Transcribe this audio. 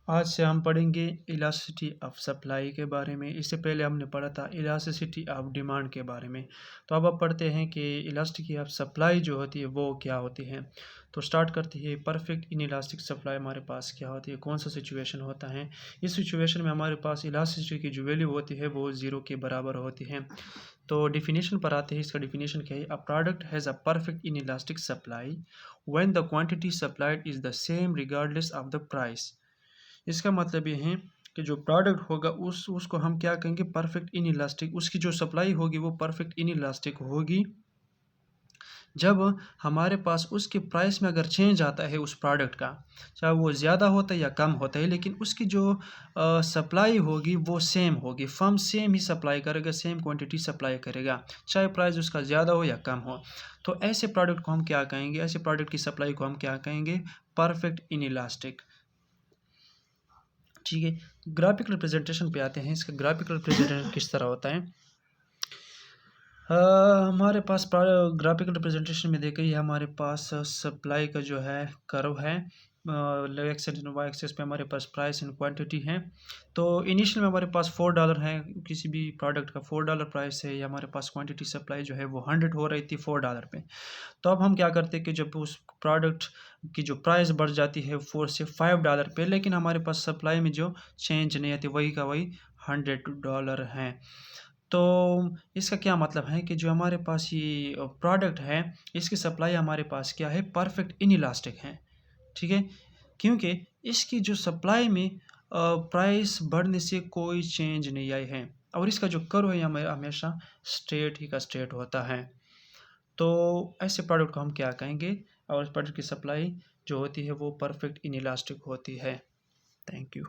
आज से हम पढ़ेंगे इलास्टिसिटी ऑफ सप्लाई के बारे में। इससे पहले हमने पढ़ा था इलास्टिसिटी ऑफ डिमांड के बारे में। तो अब पढ़ते हैं कि इलास्टिसिटी ऑफ सप्लाई जो होती है वो क्या होती है। तो स्टार्ट करते हैं। परफेक्ट इन इलास्टिक सप्लाई हमारे पास क्या होती है, कौन सा सिचुएशन होता है। इस सिचुएशन में हमारे पास इलास्टिसिटी की जो वैल्यू होती है वो ज़ीरो के बराबर होती है। तो डिफिनीशन पर आते हैं। इसका डिफिनीशन क्या है। A product has a perfect in elastic supply when the quantity supplied is the same regardless of the price. इसका मतलब ये है कि जो प्रोडक्ट होगा उसको हम क्या कहेंगे, परफेक्ट इन इलास्टिक। उसकी जो सप्लाई होगी वो परफेक्ट इन इलास्टिक होगी जब हमारे पास उसके प्राइस में अगर चेंज आता है उस प्रोडक्ट का, चाहे वो ज़्यादा होता है या कम होता है, लेकिन उसकी जो सप्लाई होगी वो सेम होगी। फर्म सेम ही सप्लाई करेगा, सेम क्वांटिटी सप्लाई करेगा, चाहे प्राइस उसका ज़्यादा हो या कम हो। तो ऐसे प्रोडक्ट को हम क्या कहेंगे, ऐसे प्रोडक्ट की सप्लाई को हम क्या कहेंगे, परफेक्ट इन इलास्टिक। ठीक है, ग्राफिकल रिप्रेजेंटेशन पे आते हैं। इसका ग्राफिकल रिप्रेजेंटेशन किस तरह होता है। हमारे पास ग्राफिकल रिप्रेजेंटेशन में देखिए, ये हमारे पास सप्लाई का जो है कर्व है। एक्स एंड वाई एक्सेस पे हमारे पास प्राइस एंड क्वांटिटी है। तो इनिशियल में हमारे पास $4 है, किसी भी प्रोडक्ट का $4 प्राइस है, या हमारे पास क्वांटिटी सप्लाई जो है वो 100 हो रही थी $4 पे। तो अब हम क्या करते हैं कि जब उस प्रोडक्ट की जो प्राइस बढ़ जाती है 4 से $5 पे, लेकिन हमारे पास सप्लाई में जो चेंज नहीं आती, वही का वही $100 है। तो इसका क्या मतलब है कि जो हमारे पास ये प्रोडक्ट है, इसकी सप्लाई हमारे पास क्या है, परफेक्ट इनइलास्टिक है। ठीक है, क्योंकि इसकी जो सप्लाई में प्राइस बढ़ने से कोई चेंज नहीं आई है, और इसका जो कर्व है हमेशा स्ट्रेट ही का स्ट्रेट होता है। तो ऐसे प्रोडक्ट को हम क्या कहेंगे, और इस प्रोडक्ट की सप्लाई जो होती है वो परफेक्ट इनइलास्टिक होती है। Thank you.